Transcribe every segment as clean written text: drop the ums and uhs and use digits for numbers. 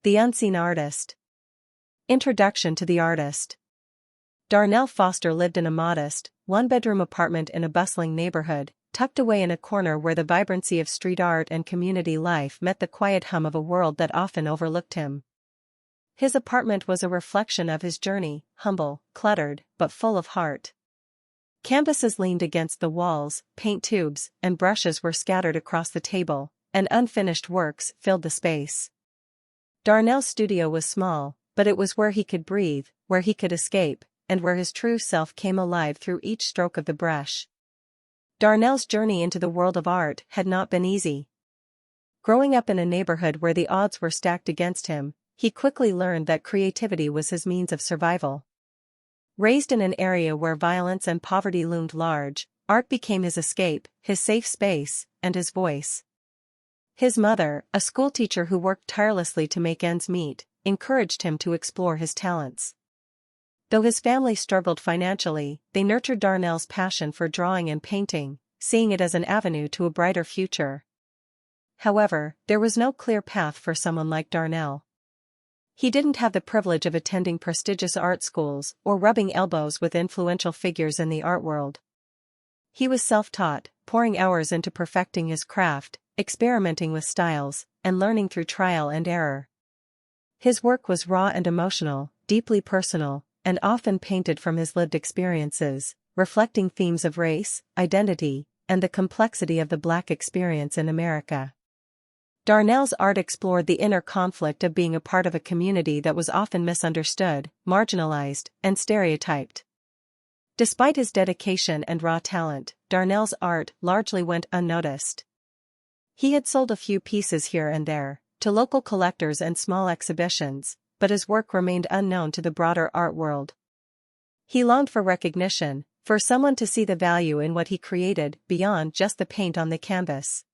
The Unseen Artist. Introduction to the artist. Darnell Foster lived in a modest, one-bedroom apartment in a bustling neighborhood, tucked away in a corner where the vibrancy of street art and community life met the quiet hum of a world that often overlooked him. His apartment was a reflection of his journey, humble, cluttered, but full of heart. Canvases leaned against the walls, paint tubes and brushes were scattered across the table, and unfinished works filled the space. Darnell's studio was small, but it was where he could breathe, where he could escape, and where his true self came alive through each stroke of the brush. Darnell's journey into the world of art had not been easy. Growing up in a neighborhood where the odds were stacked against him, he quickly learned that creativity was his means of survival. Raised in an area where violence and poverty loomed large, art became his escape, his safe space, and his voice. His mother, a schoolteacher who worked tirelessly to make ends meet, encouraged him to explore his talents. Though his family struggled financially, they nurtured Darnell's passion for drawing and painting, seeing it as an avenue to a brighter future. However, there was no clear path for someone like Darnell. He didn't have the privilege of attending prestigious art schools or rubbing elbows with influential figures in the art world. He was self-taught, pouring hours into perfecting his craft, experimenting with styles, and learning through trial and error. His work was raw and emotional, deeply personal, and often painted from his lived experiences, reflecting themes of race, identity, and the complexity of the Black experience in America. Darnell's art explored the inner conflict of being a part of a community that was often misunderstood, marginalized, and stereotyped. Despite his dedication and raw talent, Darnell's art largely went unnoticed. He had sold a few pieces here and there, to local collectors and small exhibitions, but his work remained unknown to the broader art world. He longed for recognition, for someone to see the value in what he created beyond just the paint on the canvas.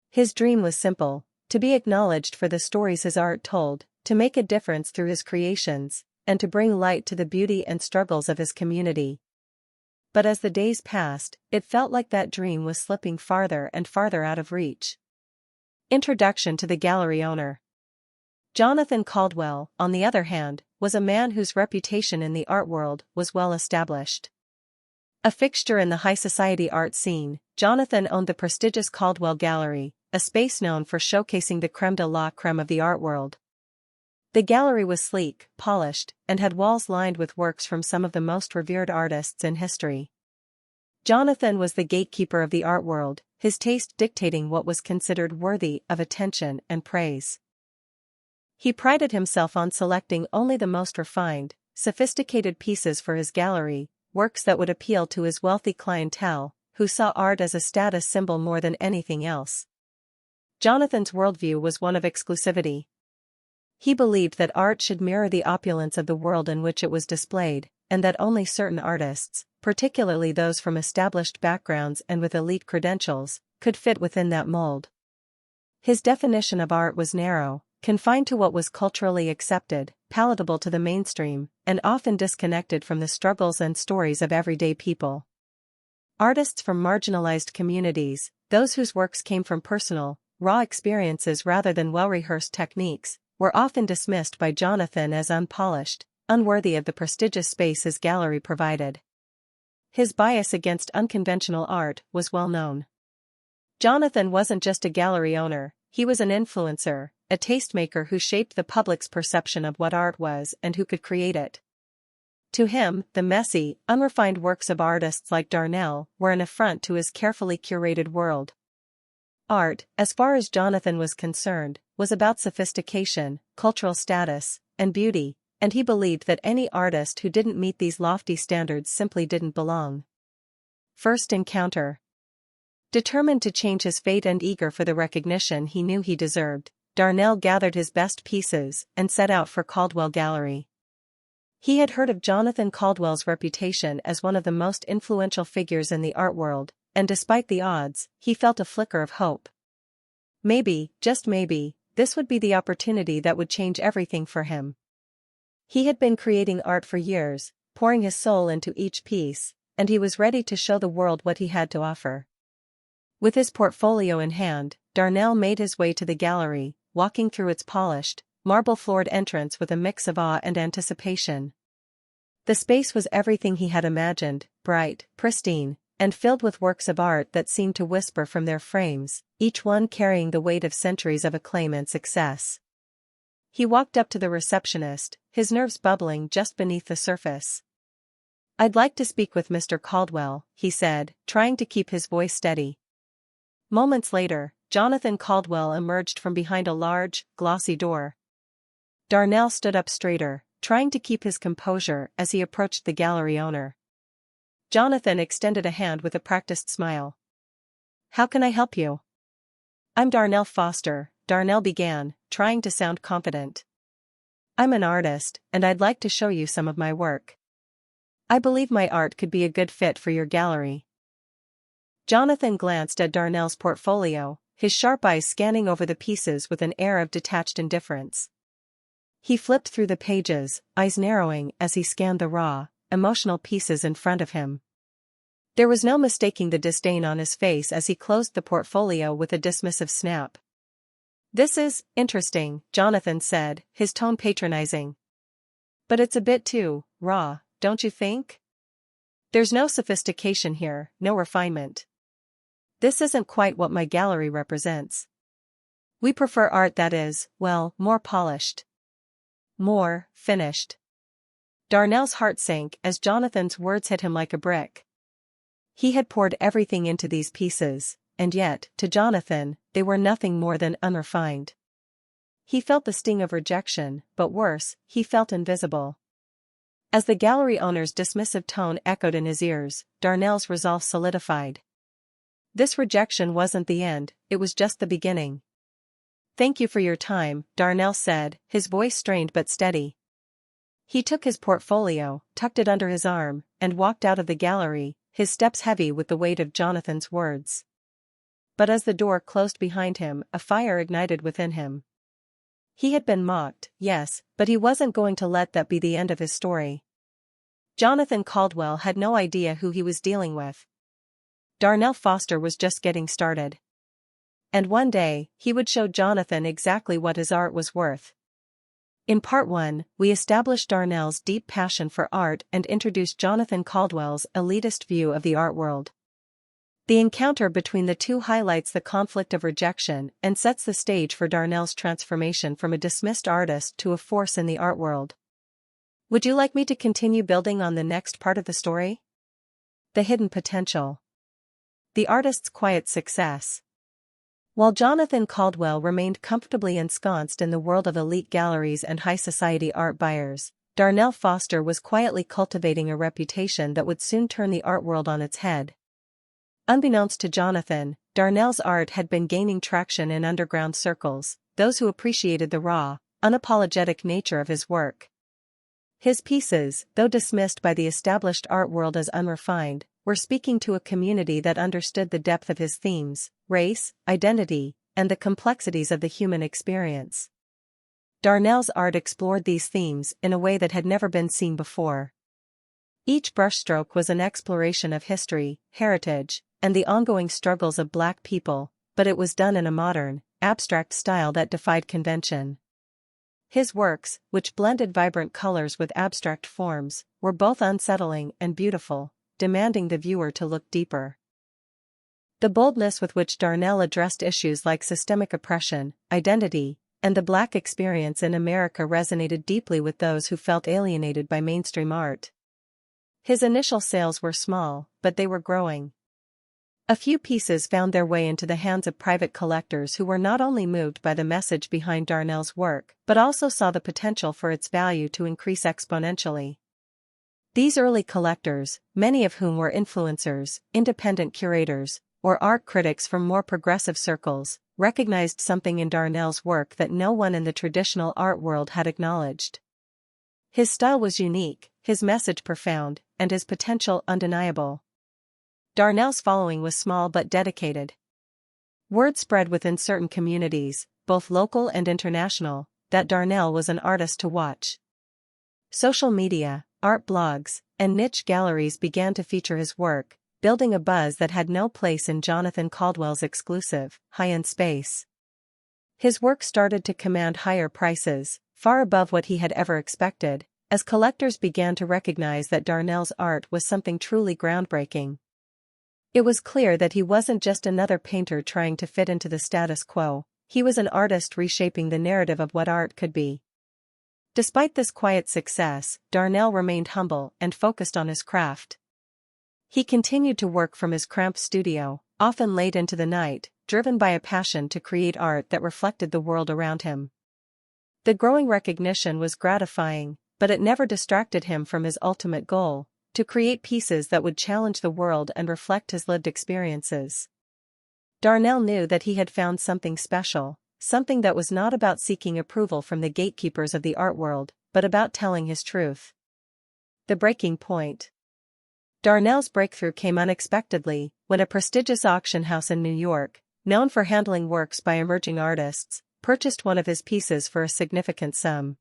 His dream was simple: to be acknowledged for the stories his art told, to make a difference through his creations, and to bring light to the beauty and struggles of his community. But as the days passed, it felt like that dream was slipping farther and farther out of reach. Introduction to the gallery owner. Jonathan Caldwell, on the other hand, was a man whose reputation in the art world was well established. A fixture in the high society art scene, Jonathan owned the prestigious Caldwell Gallery, a space known for showcasing the crème de la crème of the art world. The gallery was sleek, polished, and had walls lined with works from some of the most revered artists in history. Jonathan was the gatekeeper of the art world, his taste dictating what was considered worthy of attention and praise. He prided himself on selecting only the most refined, sophisticated pieces for his gallery, works that would appeal to his wealthy clientele, who saw art as a status symbol more than anything else. Jonathan's worldview was one of exclusivity. He believed that art should mirror the opulence of the world in which it was displayed, and that only certain artists, particularly those from established backgrounds and with elite credentials, could fit within that mold. His definition of art was narrow, confined to what was culturally accepted, palatable to the mainstream, and often disconnected from the struggles and stories of everyday people. Artists from marginalized communities, those whose works came from personal, raw experiences rather than well-rehearsed techniques, were often dismissed by Jonathan as unpolished, unworthy of the prestigious space his gallery provided. His bias against unconventional art was well known. Jonathan wasn't just a gallery owner, he was an influencer, a tastemaker who shaped the public's perception of what art was and who could create it. To him, the messy, unrefined works of artists like Darnell were an affront to his carefully curated world. Art, as far as Jonathan was concerned, was about sophistication, cultural status, and beauty, and he believed that any artist who didn't meet these lofty standards simply didn't belong. First encounter. Determined to change his fate and eager for the recognition he knew he deserved, Darnell gathered his best pieces and set out for Caldwell Gallery. He had heard of Jonathan Caldwell's reputation as one of the most influential figures in the art world, and despite the odds, he felt a flicker of hope. Maybe, just maybe, this would be the opportunity that would change everything for him. He had been creating art for years, pouring his soul into each piece, and he was ready to show the world what he had to offer. With his portfolio in hand, Darnell made his way to the gallery, walking through its polished, marble-floored entrance with a mix of awe and anticipation. The space was everything he had imagined, bright, pristine, and filled with works of art that seemed to whisper from their frames, each one carrying the weight of centuries of acclaim and success. He walked up to the receptionist, his nerves bubbling just beneath the surface. "I'd like to speak with Mr. Caldwell," he said, trying to keep his voice steady. Moments later, Jonathan Caldwell emerged from behind a large, glossy door. Darnell stood up straighter, trying to keep his composure as he approached the gallery owner. Jonathan extended a hand with a practiced smile. "How can I help you?" "I'm Darnell Foster," Darnell began, trying to sound confident. "I'm an artist, and I'd like to show you some of my work. I believe my art could be a good fit for your gallery." Jonathan glanced at Darnell's portfolio, his sharp eyes scanning over the pieces with an air of detached indifference. He flipped through the pages, eyes narrowing as he scanned the raw, emotional pieces in front of him. There was no mistaking the disdain on his face as he closed the portfolio with a dismissive snap. "This is interesting," Jonathan said, his tone patronizing. "But it's a bit too raw, don't you think? There's no sophistication here, no refinement. This isn't quite what my gallery represents. We prefer art that is, well, more polished. More finished." Darnell's heart sank as Jonathan's words hit him like a brick. He had poured everything into these pieces, and yet, to Jonathan, they were nothing more than unrefined. He felt the sting of rejection, but worse, he felt invisible. As the gallery owner's dismissive tone echoed in his ears, Darnell's resolve solidified. This rejection wasn't the end, it was just the beginning. "Thank you for your time," Darnell said, his voice strained but steady. He took his portfolio, tucked it under his arm, and walked out of the gallery, his steps heavy with the weight of Jonathan's words. But as the door closed behind him, a fire ignited within him. He had been mocked, yes, but he wasn't going to let that be the end of his story. Jonathan Caldwell had no idea who he was dealing with. Darnell Foster was just getting started. And one day, he would show Jonathan exactly what his art was worth. In Part 1, we established Darnell's deep passion for art and introduced Jonathan Caldwell's elitist view of the art world. The encounter between the two highlights the conflict of rejection and sets the stage for Darnell's transformation from a dismissed artist to a force in the art world. Would you like me to continue building on the next part of the story? The hidden potential. The artist's quiet success. While Jonathan Caldwell remained comfortably ensconced in the world of elite galleries and high-society art buyers, Darnell Foster was quietly cultivating a reputation that would soon turn the art world on its head. Unbeknownst to Jonathan, Darnell's art had been gaining traction in underground circles, those who appreciated the raw, unapologetic nature of his work. His pieces, though dismissed by the established art world as unrefined, were speaking to a community that understood the depth of his themes, race, identity, and the complexities of the human experience. Darnell's art explored these themes in a way that had never been seen before. Each brushstroke was an exploration of history, heritage, and the ongoing struggles of Black people, but it was done in a modern, abstract style that defied convention. His works, which blended vibrant colors with abstract forms, were both unsettling and beautiful, demanding the viewer to look deeper. The boldness with which Darnell addressed issues like systemic oppression, identity, and the Black experience in America resonated deeply with those who felt alienated by mainstream art. His initial sales were small, but they were growing. A few pieces found their way into the hands of private collectors who were not only moved by the message behind Darnell's work, but also saw the potential for its value to increase exponentially. These early collectors, many of whom were influencers, independent curators, or art critics from more progressive circles, recognized something in Darnell's work that no one in the traditional art world had acknowledged. His style was unique, his message profound, and his potential undeniable. Darnell's following was small but dedicated. Word spread within certain communities, both local and international, that Darnell was an artist to watch. Social media, art blogs, and niche galleries began to feature his work, building a buzz that had no place in Jonathan Caldwell's exclusive, high-end space. His work started to command higher prices, far above what he had ever expected, as collectors began to recognize that Darnell's art was something truly groundbreaking. It was clear that he wasn't just another painter trying to fit into the status quo, he was an artist reshaping the narrative of what art could be. Despite this quiet success, Darnell remained humble and focused on his craft. He continued to work from his cramped studio, often late into the night, driven by a passion to create art that reflected the world around him. The growing recognition was gratifying, but it never distracted him from his ultimate goal, to create pieces that would challenge the world and reflect his lived experiences. Darnell knew that he had found something special, something that was not about seeking approval from the gatekeepers of the art world, but about telling his truth. The breaking point. Darnell's breakthrough came unexpectedly, when a prestigious auction house in New York, known for handling works by emerging artists, purchased one of his pieces for a significant sum.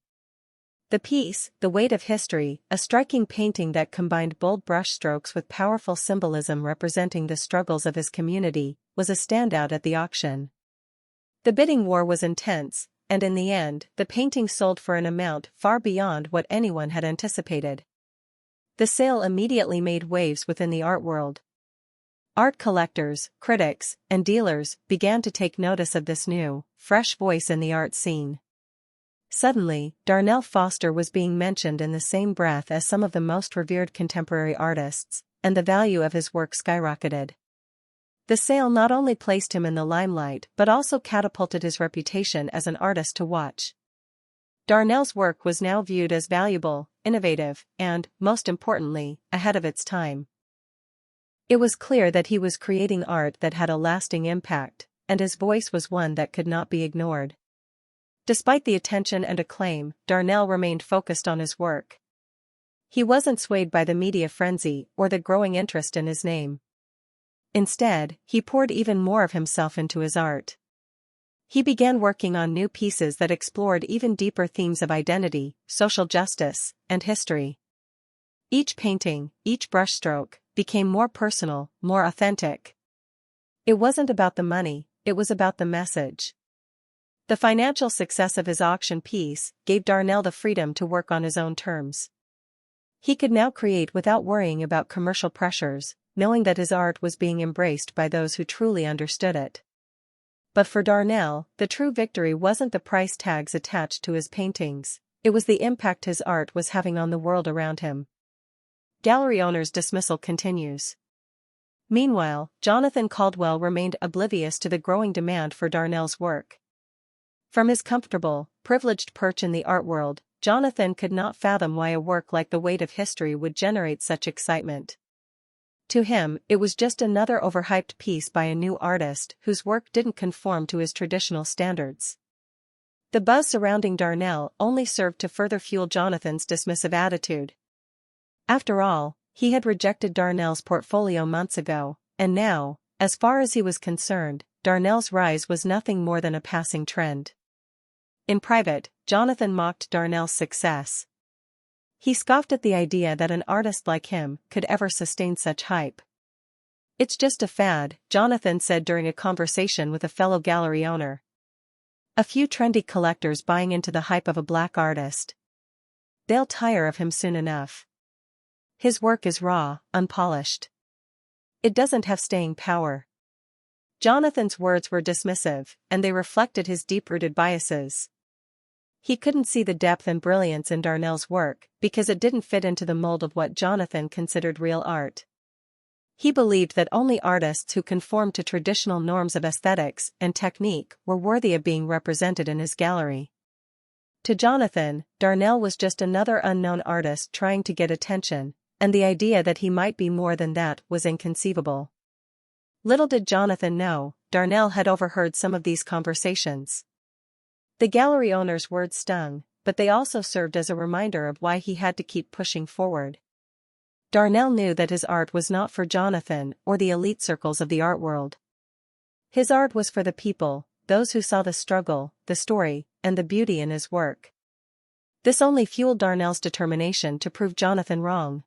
The piece, The Weight of History, a striking painting that combined bold brushstrokes with powerful symbolism representing the struggles of his community, was a standout at the auction. The bidding war was intense, and in the end, the painting sold for an amount far beyond what anyone had anticipated. The sale immediately made waves within the art world. Art collectors, critics, and dealers began to take notice of this new, fresh voice in the art scene. Suddenly, Darnell Foster was being mentioned in the same breath as some of the most revered contemporary artists, and the value of his work skyrocketed. The sale not only placed him in the limelight but also catapulted his reputation as an artist to watch. Darnell's work was now viewed as valuable, innovative, and, most importantly, ahead of its time. It was clear that he was creating art that had a lasting impact, and his voice was one that could not be ignored. Despite the attention and acclaim, Darnell remained focused on his work. He wasn't swayed by the media frenzy or the growing interest in his name. Instead, he poured even more of himself into his art. He began working on new pieces that explored even deeper themes of identity, social justice, and history. Each painting, each brushstroke, became more personal, more authentic. It wasn't about the money, it was about the message. The financial success of his auction piece gave Darnell the freedom to work on his own terms. He could now create without worrying about commercial pressures, knowing that his art was being embraced by those who truly understood it. But for Darnell, the true victory wasn't the price tags attached to his paintings, it was the impact his art was having on the world around him. Gallery owner's dismissal continues. Meanwhile, Jonathan Caldwell remained oblivious to the growing demand for Darnell's work. From his comfortable, privileged perch in the art world, Jonathan could not fathom why a work like The Weight of History would generate such excitement. To him, it was just another overhyped piece by a new artist whose work didn't conform to his traditional standards. The buzz surrounding Darnell only served to further fuel Jonathan's dismissive attitude. After all, he had rejected Darnell's portfolio months ago, and now, as far as he was concerned, Darnell's rise was nothing more than a passing trend. In private, Jonathan mocked Darnell's success. He scoffed at the idea that an artist like him could ever sustain such hype. "It's just a fad," Jonathan said during a conversation with a fellow gallery owner. "A few trendy collectors buying into the hype of a black artist. They'll tire of him soon enough. His work is raw, unpolished. It doesn't have staying power." Jonathan's words were dismissive, and they reflected his deep-rooted biases. He couldn't see the depth and brilliance in Darnell's work, because it didn't fit into the mold of what Jonathan considered real art. He believed that only artists who conformed to traditional norms of aesthetics and technique were worthy of being represented in his gallery. To Jonathan, Darnell was just another unknown artist trying to get attention, and the idea that he might be more than that was inconceivable. Little did Jonathan know, Darnell had overheard some of these conversations. The gallery owner's words stung, but they also served as a reminder of why he had to keep pushing forward. Darnell knew that his art was not for Jonathan or the elite circles of the art world. His art was for the people, those who saw the struggle, the story, and the beauty in his work. This only fueled Darnell's determination to prove Jonathan wrong.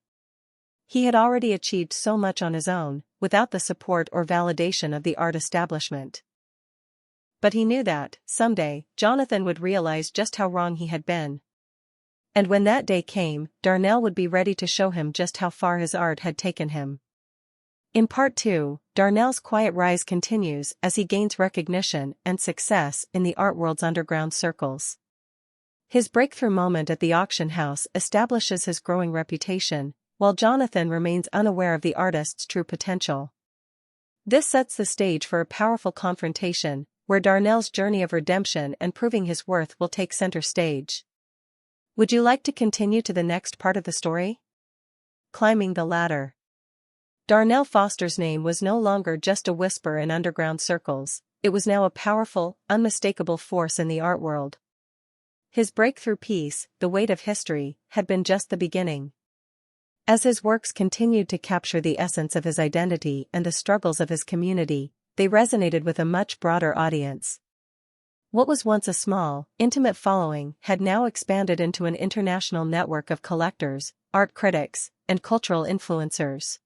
He had already achieved so much on his own, without the support or validation of the art establishment. But he knew that, someday, Jonathan would realize just how wrong he had been. And when that day came, Darnell would be ready to show him just how far his art had taken him. In Part 2, Darnell's quiet rise continues as he gains recognition and success in the art world's underground circles. His breakthrough moment at the auction house establishes his growing reputation, while Jonathan remains unaware of the artist's true potential. This sets the stage for a powerful confrontation, where Darnell's journey of redemption and proving his worth will take center stage. Would you like to continue to the next part of the story? Climbing the ladder. Darnell Foster's name was no longer just a whisper in underground circles, it was now a powerful, unmistakable force in the art world. His breakthrough piece, The Weight of History, had been just the beginning. As his works continued to capture the essence of his identity and the struggles of his community, they resonated with a much broader audience. What was once a small, intimate following had now expanded into an international network of collectors, art critics, and cultural influencers.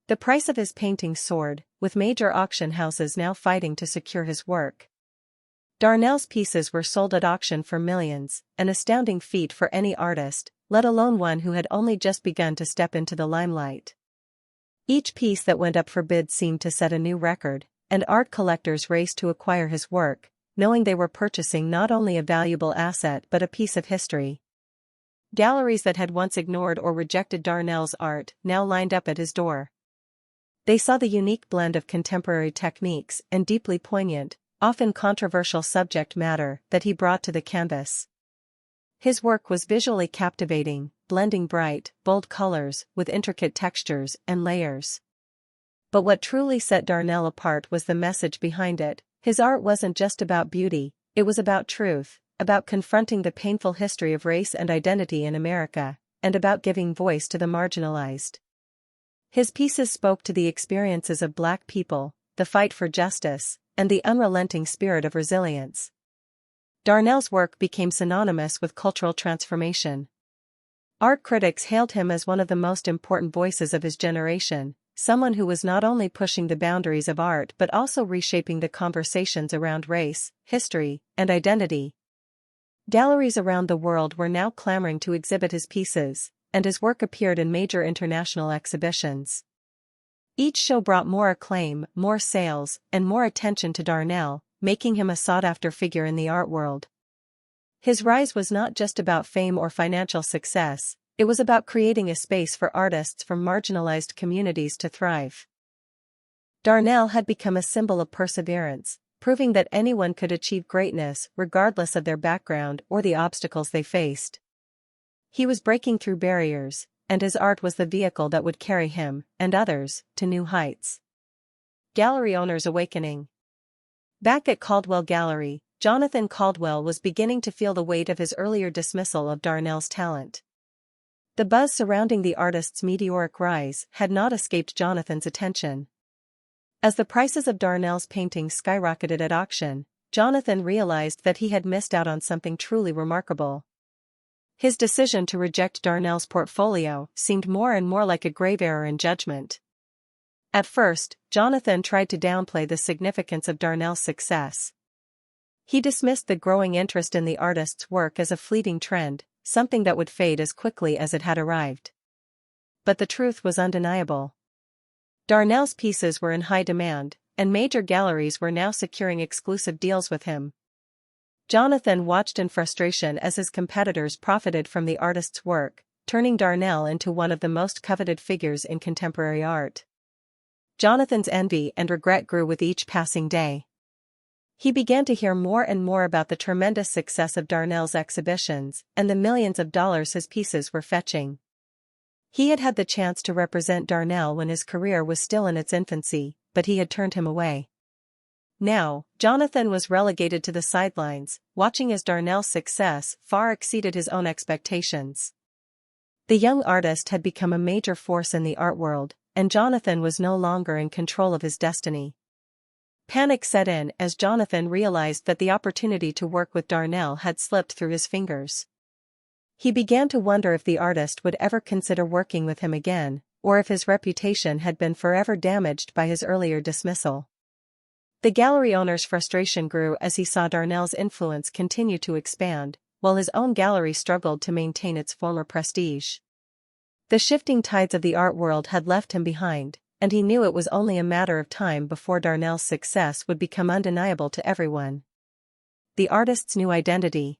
The price of his paintings soared, with major auction houses now fighting to secure his work. Darnell's pieces were sold at auction for millions, an astounding feat for any artist, let alone one who had only just begun to step into the limelight. Each piece that went up for bid seemed to set a new record, and art collectors raced to acquire his work, knowing they were purchasing not only a valuable asset but a piece of history. Galleries that had once ignored or rejected Darnell's art now lined up at his door. They saw the unique blend of contemporary techniques and deeply poignant, often controversial subject matter that he brought to the canvas. His work was visually captivating, blending bright, bold colors with intricate textures and layers. But what truly set Darnell apart was the message behind it. His art wasn't just about beauty, it was about truth, about confronting the painful history of race and identity in America, and about giving voice to the marginalized. His pieces spoke to the experiences of Black people, the fight for justice, and the unrelenting spirit of resilience. Darnell's work became synonymous with cultural transformation. Art critics hailed him as one of the most important voices of his generation, someone who was not only pushing the boundaries of art but also reshaping the conversations around race, history, and identity. Galleries around the world were now clamoring to exhibit his pieces, and his work appeared in major international exhibitions. Each show brought more acclaim, more sales, and more attention to Darnell, making him a sought-after figure in the art world. His rise was not just about fame or financial success, it was about creating a space for artists from marginalized communities to thrive. Darnell had become a symbol of perseverance, proving that anyone could achieve greatness regardless of their background or the obstacles they faced. He was breaking through barriers, and his art was the vehicle that would carry him, and others, to new heights. Gallery owners awakening. Back at Caldwell Gallery, Jonathan Caldwell was beginning to feel the weight of his earlier dismissal of Darnell's talent. The buzz surrounding the artist's meteoric rise had not escaped Jonathan's attention. As the prices of Darnell's paintings skyrocketed at auction, Jonathan realized that he had missed out on something truly remarkable. His decision to reject Darnell's portfolio seemed more and more like a grave error in judgment. At first, Jonathan tried to downplay the significance of Darnell's success. He dismissed the growing interest in the artist's work as a fleeting trend, something that would fade as quickly as it had arrived. But the truth was undeniable. Darnell's pieces were in high demand, and major galleries were now securing exclusive deals with him. Jonathan watched in frustration as his competitors profited from the artist's work, turning Darnell into one of the most coveted figures in contemporary art. Jonathan's envy and regret grew with each passing day. He began to hear more and more about the tremendous success of Darnell's exhibitions and the millions of dollars his pieces were fetching. He had had the chance to represent Darnell when his career was still in its infancy, but he had turned him away. Now, Jonathan was relegated to the sidelines, watching as Darnell's success far exceeded his own expectations. The young artist had become a major force in the art world, and Jonathan was no longer in control of his destiny. Panic set in as Jonathan realized that the opportunity to work with Darnell had slipped through his fingers. He began to wonder if the artist would ever consider working with him again, or if his reputation had been forever damaged by his earlier dismissal. The gallery owner's frustration grew as he saw Darnell's influence continue to expand, while his own gallery struggled to maintain its former prestige. The shifting tides of the art world had left him behind, and he knew it was only a matter of time before Darnell's success would become undeniable to everyone. The artist's new identity.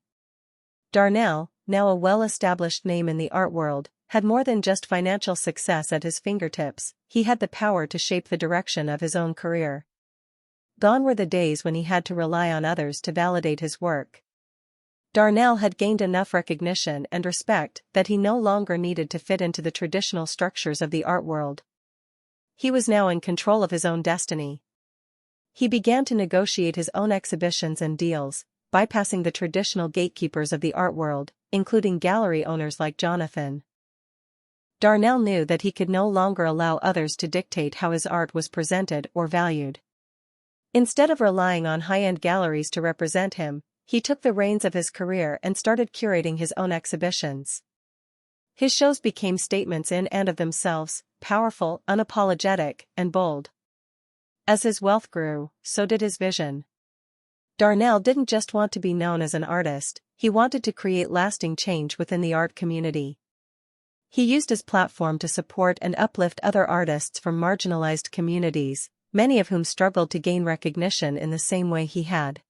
Darnell, now a well-established name in the art world, had more than just financial success at his fingertips. He had the power to shape the direction of his own career. Gone were the days when he had to rely on others to validate his work. Darnell had gained enough recognition and respect that he no longer needed to fit into the traditional structures of the art world. He was now in control of his own destiny. He began to negotiate his own exhibitions and deals, bypassing the traditional gatekeepers of the art world, including gallery owners like Jonathan. Darnell knew that he could no longer allow others to dictate how his art was presented or valued. Instead of relying on high-end galleries to represent him, he took the reins of his career and started curating his own exhibitions. His shows became statements in and of themselves, powerful, unapologetic, and bold. As his wealth grew, so did his vision. Darnell didn't just want to be known as an artist, he wanted to create lasting change within the art community. He used his platform to support and uplift other artists from marginalized communities, many of whom struggled to gain recognition in the same way he had.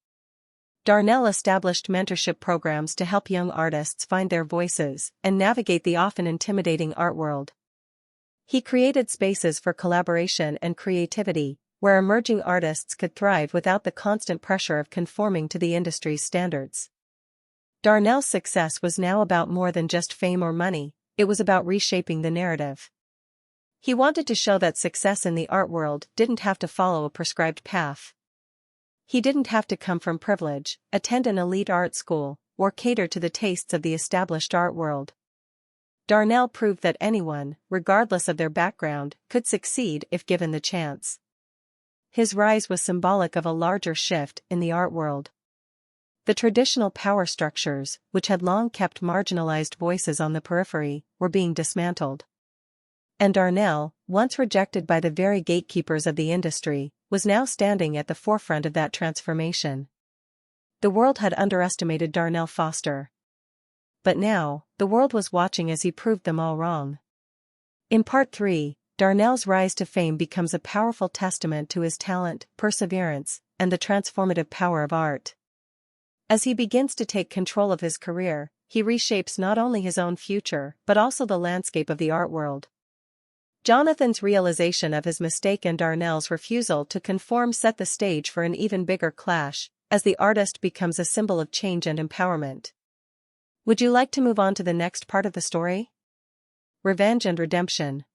Darnell established mentorship programs to help young artists find their voices and navigate the often intimidating art world. He created spaces for collaboration and creativity, where emerging artists could thrive without the constant pressure of conforming to the industry's standards. Darnell's success was now about more than just fame or money, it was about reshaping the narrative. He wanted to show that success in the art world didn't have to follow a prescribed path. He didn't have to come from privilege, attend an elite art school, or cater to the tastes of the established art world. Darnell proved that anyone, regardless of their background, could succeed if given the chance. His rise was symbolic of a larger shift in the art world. The traditional power structures, which had long kept marginalized voices on the periphery, were being dismantled. And Darnell, once rejected by the very gatekeepers of the industry, was now standing at the forefront of that transformation. The world had underestimated Darnell Foster. But now, the world was watching as he proved them all wrong. In Part 3, Darnell's rise to fame becomes a powerful testament to his talent, perseverance, and the transformative power of art. As he begins to take control of his career, he reshapes not only his own future but also the landscape of the art world. Jonathan's realization of his mistake and Darnell's refusal to conform set the stage for an even bigger clash, as the artist becomes a symbol of change and empowerment. Would you like to move on to the next part of the story? Revenge and redemption.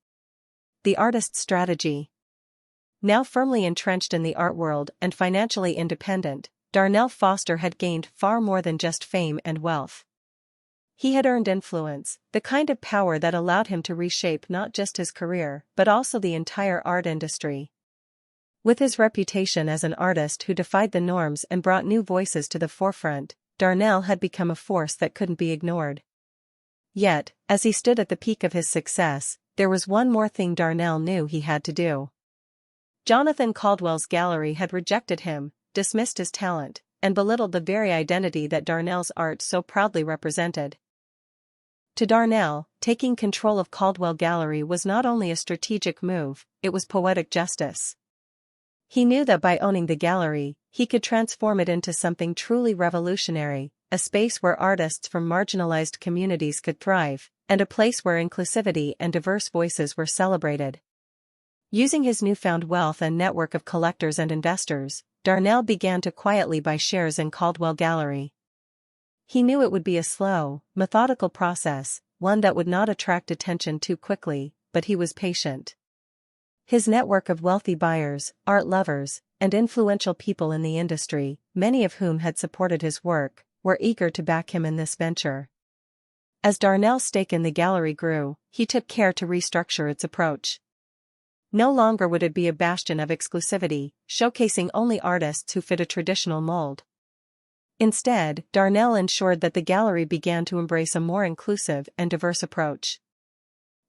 The artist's strategy. Now firmly entrenched in the art world and financially independent, Darnell Foster had gained far more than just fame and wealth. He had earned influence, the kind of power that allowed him to reshape not just his career but also the entire art industry. With his reputation as an artist who defied the norms and brought new voices to the forefront, Darnell had become a force that couldn't be ignored. Yet, as he stood at the peak of his success, there was one more thing Darnell knew he had to do. Jonathan Caldwell's gallery had rejected him, dismissed his talent, and belittled the very identity that Darnell's art so proudly represented. To Darnell, taking control of Caldwell Gallery was not only a strategic move, it was poetic justice. He knew that by owning the gallery, he could transform it into something truly revolutionary, a space where artists from marginalized communities could thrive, and a place where inclusivity and diverse voices were celebrated. Using his newfound wealth and network of collectors and investors, Darnell began to quietly buy shares in Caldwell Gallery. He knew it would be a slow, methodical process, one that would not attract attention too quickly, but he was patient. His network of wealthy buyers, art lovers, and influential people in the industry, many of whom had supported his work, were eager to back him in this venture. As Darnell's stake in the gallery grew, he took care to restructure its approach. No longer would it be a bastion of exclusivity, showcasing only artists who fit a traditional mold. Instead, Darnell ensured that the gallery began to embrace a more inclusive and diverse approach.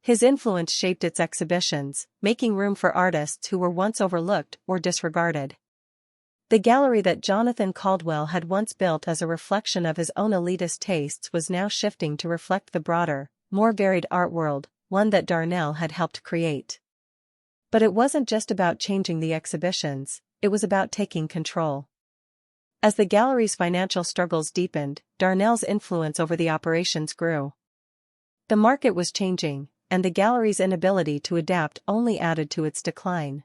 His influence shaped its exhibitions, making room for artists who were once overlooked or disregarded. The gallery that Jonathan Caldwell had once built as a reflection of his own elitist tastes was now shifting to reflect the broader, more varied art world, one that Darnell had helped create. But it wasn't just about changing the exhibitions, it was about taking control. As the gallery's financial struggles deepened, Darnell's influence over the operations grew. The market was changing, and the gallery's inability to adapt only added to its decline.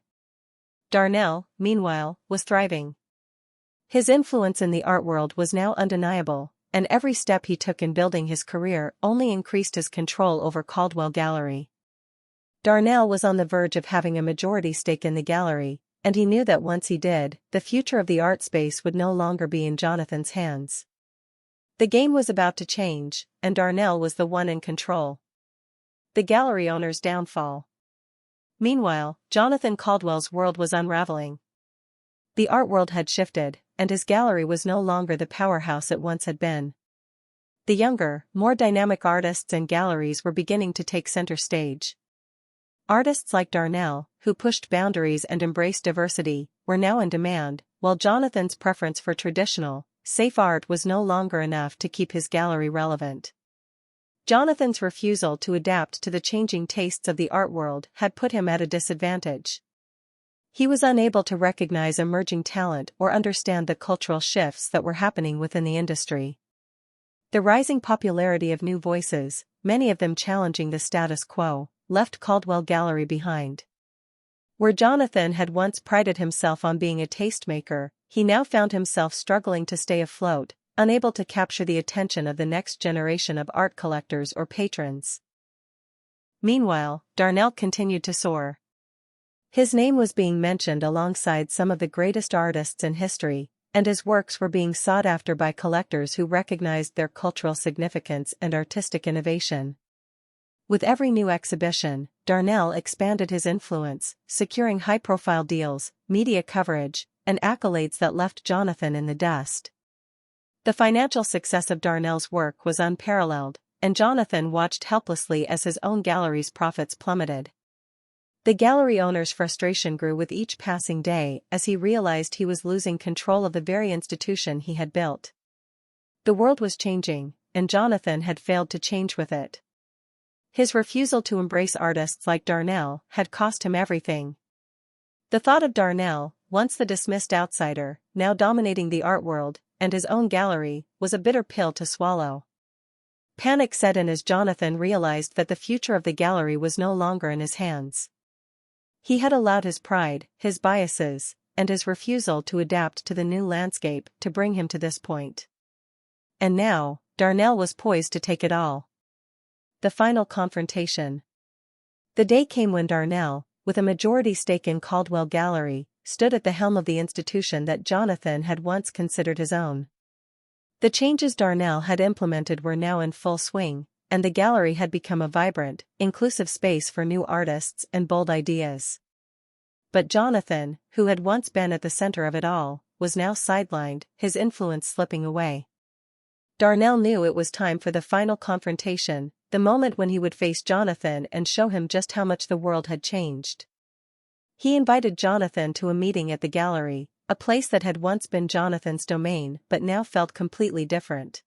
Darnell, meanwhile, was thriving. His influence in the art world was now undeniable, and every step he took in building his career only increased his control over Caldwell Gallery. Darnell was on the verge of having a majority stake in the gallery, and he knew that once he did, the future of the art space would no longer be in Jonathan's hands. The game was about to change, and Darnell was the one in control. The gallery owner's downfall. Meanwhile, Jonathan Caldwell's world was unraveling. The art world had shifted, and his gallery was no longer the powerhouse it once had been. The younger, more dynamic artists and galleries were beginning to take center stage. Artists like Darnell, who pushed boundaries and embraced diversity, were now in demand, while Jonathan's preference for traditional, safe art was no longer enough to keep his gallery relevant. Jonathan's refusal to adapt to the changing tastes of the art world had put him at a disadvantage. He was unable to recognize emerging talent or understand the cultural shifts that were happening within the industry. The rising popularity of new voices, many of them challenging the status quo, left Caldwell Gallery behind. Where Jonathan had once prided himself on being a tastemaker, he now found himself struggling to stay afloat, unable to capture the attention of the next generation of art collectors or patrons. Meanwhile, Darnell continued to soar. His name was being mentioned alongside some of the greatest artists in history, and his works were being sought after by collectors who recognized their cultural significance and artistic innovation. With every new exhibition, Darnell expanded his influence, securing high-profile deals, media coverage, and accolades that left Jonathan in the dust. The financial success of Darnell's work was unparalleled, and Jonathan watched helplessly as his own gallery's profits plummeted. The gallery owner's frustration grew with each passing day as he realized he was losing control of the very institution he had built. The world was changing, and Jonathan had failed to change with it. His refusal to embrace artists like Darnell had cost him everything. The thought of Darnell, once the dismissed outsider, now dominating the art world, and his own gallery, was a bitter pill to swallow. Panic set in as Jonathan realized that the future of the gallery was no longer in his hands. He had allowed his pride, his biases, and his refusal to adapt to the new landscape to bring him to this point. And now, Darnell was poised to take it all. The final confrontation. The day came when Darnell, with a majority stake in Caldwell Gallery, stood at the helm of the institution that Jonathan had once considered his own. The changes Darnell had implemented were now in full swing, and the gallery had become a vibrant, inclusive space for new artists and bold ideas. But Jonathan, who had once been at the center of it all, was now sidelined, his influence slipping away. Darnell knew it was time for the final confrontation, the moment when he would face Jonathan and show him just how much the world had changed. He invited Jonathan to a meeting at the gallery, a place that had once been Jonathan's domain but now felt completely different.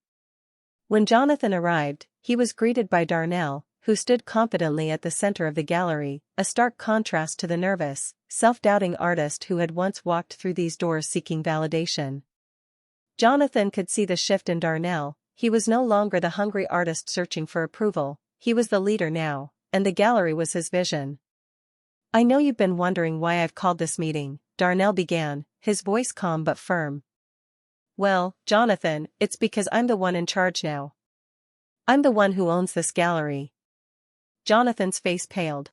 When Jonathan arrived, he was greeted by Darnell, who stood confidently at the center of the gallery, a stark contrast to the nervous, self-doubting artist who had once walked through these doors seeking validation. Jonathan could see the shift in Darnell. He was no longer the hungry artist searching for approval, he was the leader now, and the gallery was his vision. "I know you've been wondering why I've called this meeting," Darnell began, his voice calm but firm. "Well, Jonathan, it's because I'm the one in charge now. I'm the one who owns this gallery." Jonathan's face paled.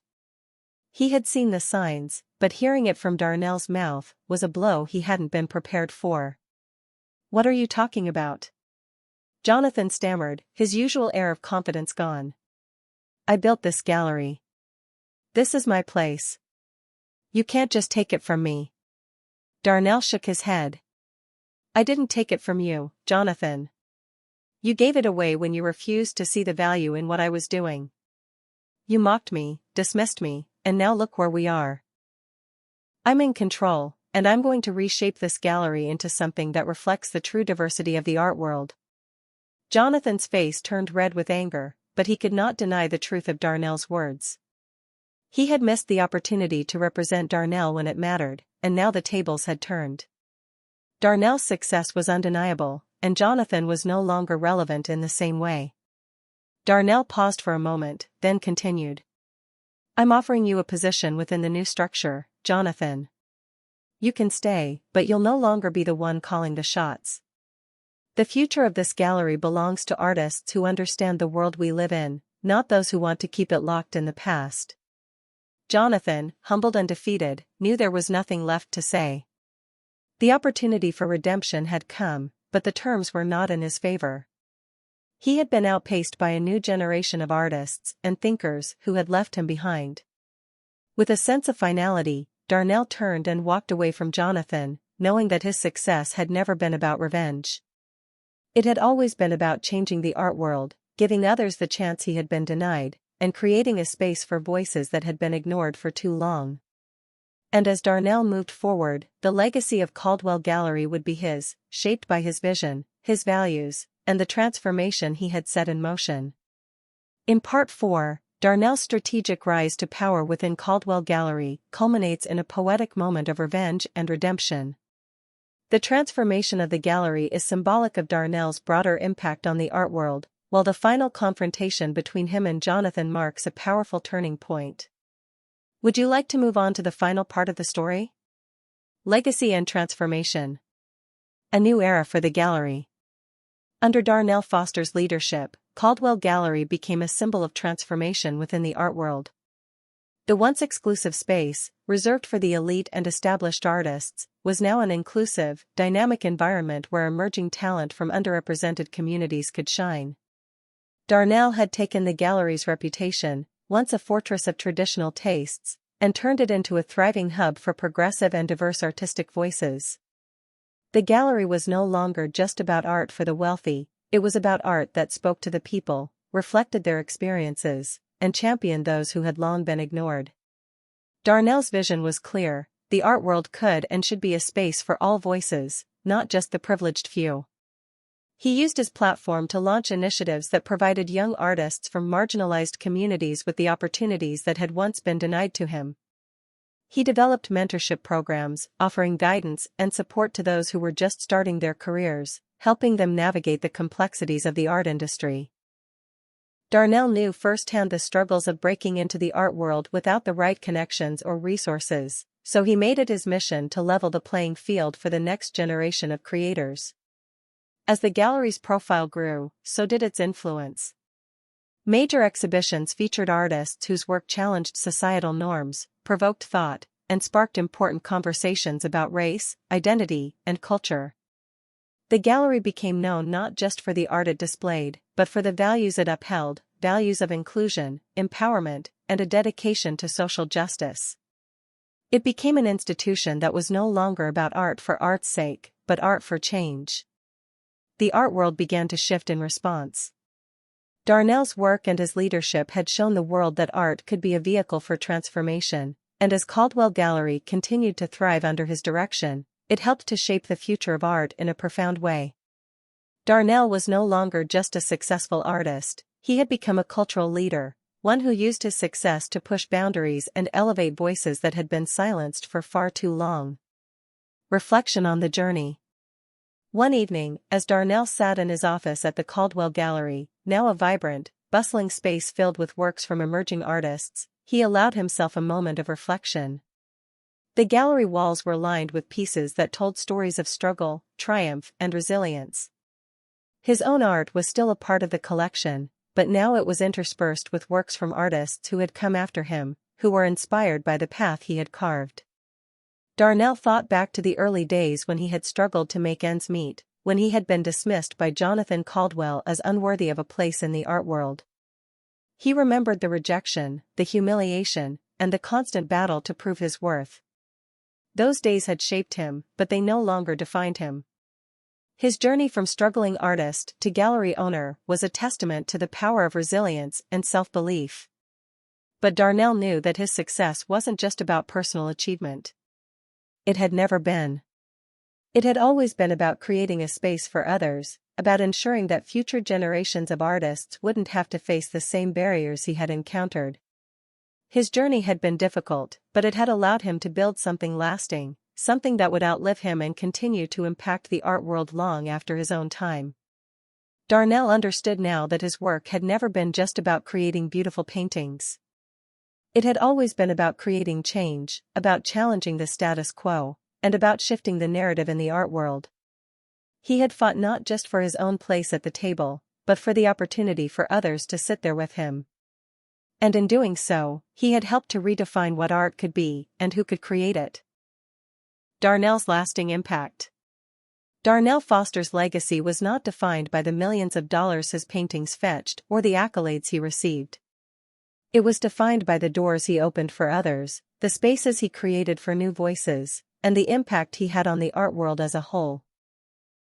He had seen the signs, but hearing it from Darnell's mouth was a blow he hadn't been prepared for. "What are you talking about?" Jonathan stammered, his usual air of confidence gone. "I built this gallery. This is my place. You can't just take it from me." Darnell shook his head. "I didn't take it from you, Jonathan. You gave it away when you refused to see the value in what I was doing. You mocked me, dismissed me, and now look where we are. I'm in control, and I'm going to reshape this gallery into something that reflects the true diversity of the art world." Jonathan's face turned red with anger, but he could not deny the truth of Darnell's words. He had missed the opportunity to represent Darnell when it mattered, and now the tables had turned. Darnell's success was undeniable, and Jonathan was no longer relevant in the same way. Darnell paused for a moment, then continued. "I'm offering you a position within the new structure, Jonathan. You can stay, but you'll no longer be the one calling the shots. The future of this gallery belongs to artists who understand the world we live in, not those who want to keep it locked in the past." Jonathan, humbled and defeated, knew there was nothing left to say. The opportunity for redemption had come, but the terms were not in his favor. He had been outpaced by a new generation of artists and thinkers who had left him behind. With a sense of finality, Darnell turned and walked away from Jonathan, knowing that his success had never been about revenge. It had always been about changing the art world, giving others the chance he had been denied, and creating a space for voices that had been ignored for too long. And as Darnell moved forward, the legacy of Caldwell Gallery would be his, shaped by his vision, his values, and the transformation he had set in motion. In Part 4, Darnell's strategic rise to power within Caldwell Gallery culminates in a poetic moment of revenge and redemption. The transformation of the gallery is symbolic of Darnell's broader impact on the art world, while the final confrontation between him and Jonathan marks a powerful turning point. Would you like to move on to the final part of the story? Legacy and transformation. A new era for the gallery. Under Darnell Foster's leadership, Caldwell Gallery became a symbol of transformation within the art world. The once exclusive space, reserved for the elite and established artists, was now an inclusive, dynamic environment where emerging talent from underrepresented communities could shine. Darnell had taken the gallery's reputation, once a fortress of traditional tastes, and turned it into a thriving hub for progressive and diverse artistic voices. The gallery was no longer just about art for the wealthy, it was about art that spoke to the people, reflected their experiences, and championed those who had long been ignored. Darnell's vision was clear: the art world could and should be a space for all voices, not just the privileged few. He used his platform to launch initiatives that provided young artists from marginalized communities with the opportunities that had once been denied to him. He developed mentorship programs, offering guidance and support to those who were just starting their careers, helping them navigate the complexities of the art industry. Darnell knew firsthand the struggles of breaking into the art world without the right connections or resources, so he made it his mission to level the playing field for the next generation of creators. As the gallery's profile grew, so did its influence. Major exhibitions featured artists whose work challenged societal norms, provoked thought, and sparked important conversations about race, identity, and culture. The gallery became known not just for the art it displayed, but for the values it upheld, values of inclusion, empowerment, and a dedication to social justice. It became an institution that was no longer about art for art's sake, but art for change. The art world began to shift in response. Darnell's work and his leadership had shown the world that art could be a vehicle for transformation, and as Caldwell Gallery continued to thrive under his direction, it helped to shape the future of art in a profound way. Darnell was no longer just a successful artist, he had become a cultural leader, one who used his success to push boundaries and elevate voices that had been silenced for far too long. Reflection on the journey. One evening, as Darnell sat in his office at the Caldwell Gallery, now a vibrant, bustling space filled with works from emerging artists, he allowed himself a moment of reflection. The gallery walls were lined with pieces that told stories of struggle, triumph, and resilience. His own art was still a part of the collection, but now it was interspersed with works from artists who had come after him, who were inspired by the path he had carved. Darnell thought back to the early days when he had struggled to make ends meet, when he had been dismissed by Jonathan Caldwell as unworthy of a place in the art world. He remembered the rejection, the humiliation, and the constant battle to prove his worth. Those days had shaped him, but they no longer defined him. His journey from struggling artist to gallery owner was a testament to the power of resilience and self-belief. But Darnell knew that his success wasn't just about personal achievement. it had never been. It had always been about creating a space for others, about ensuring that future generations of artists wouldn't have to face the same barriers he had encountered. His journey had been difficult, but it had allowed him to build something lasting, something that would outlive him and continue to impact the art world long after his own time. Darnell understood now that his work had never been just about creating beautiful paintings. It had always been about creating change, about challenging the status quo, and about shifting the narrative in the art world. He had fought not just for his own place at the table, but for the opportunity for others to sit there with him. And in doing so, he had helped to redefine what art could be and who could create it. Darnell's lasting impact. Darnell Foster's legacy was not defined by the millions of dollars his paintings fetched or the accolades he received. It was defined by the doors he opened for others, the spaces he created for new voices, and the impact he had on the art world as a whole.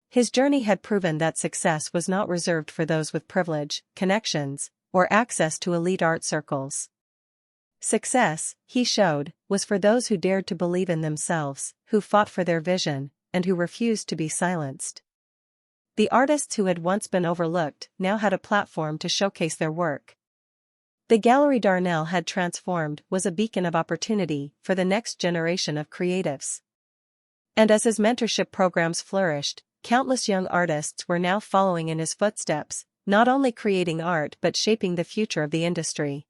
His journey had proven that success was not reserved for those with privilege, connections, or access to elite art circles. Success, he showed, was for those who dared to believe in themselves, who fought for their vision, and who refused to be silenced. The artists who had once been overlooked now had a platform to showcase their work. The gallery Darnell had transformed was a beacon of opportunity for the next generation of creatives. And as his mentorship programs flourished, countless young artists were now following in his footsteps, not only creating art but shaping the future of the industry.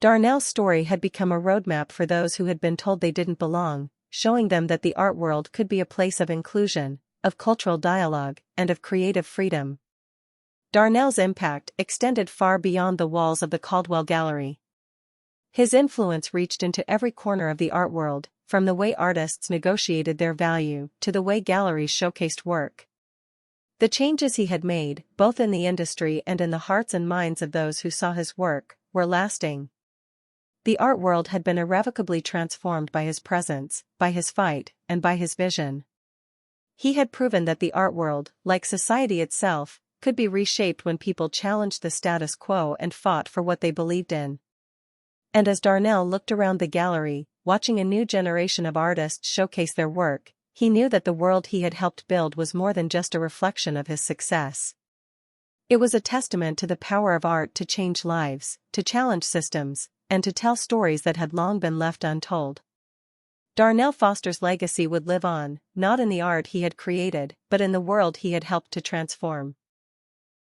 Darnell's story had become a roadmap for those who had been told they didn't belong, showing them that the art world could be a place of inclusion, of cultural dialogue, and of creative freedom. Darnell's impact extended far beyond the walls of the Caldwell Gallery. His influence reached into every corner of the art world, from the way artists negotiated their value to the way galleries showcased work. The changes he had made, both in the industry and in the hearts and minds of those who saw his work, were lasting. The art world had been irrevocably transformed by his presence, by his fight, and by his vision. He had proven that the art world, like society itself, could be reshaped when people challenged the status quo and fought for what they believed in. And as Darnell looked around the gallery, watching a new generation of artists showcase their work, he knew that the world he had helped build was more than just a reflection of his success. It was a testament to the power of art to change lives, to challenge systems, and to tell stories that had long been left untold. Darnell Foster's legacy would live on, not in the art he had created, but in the world he had helped to transform.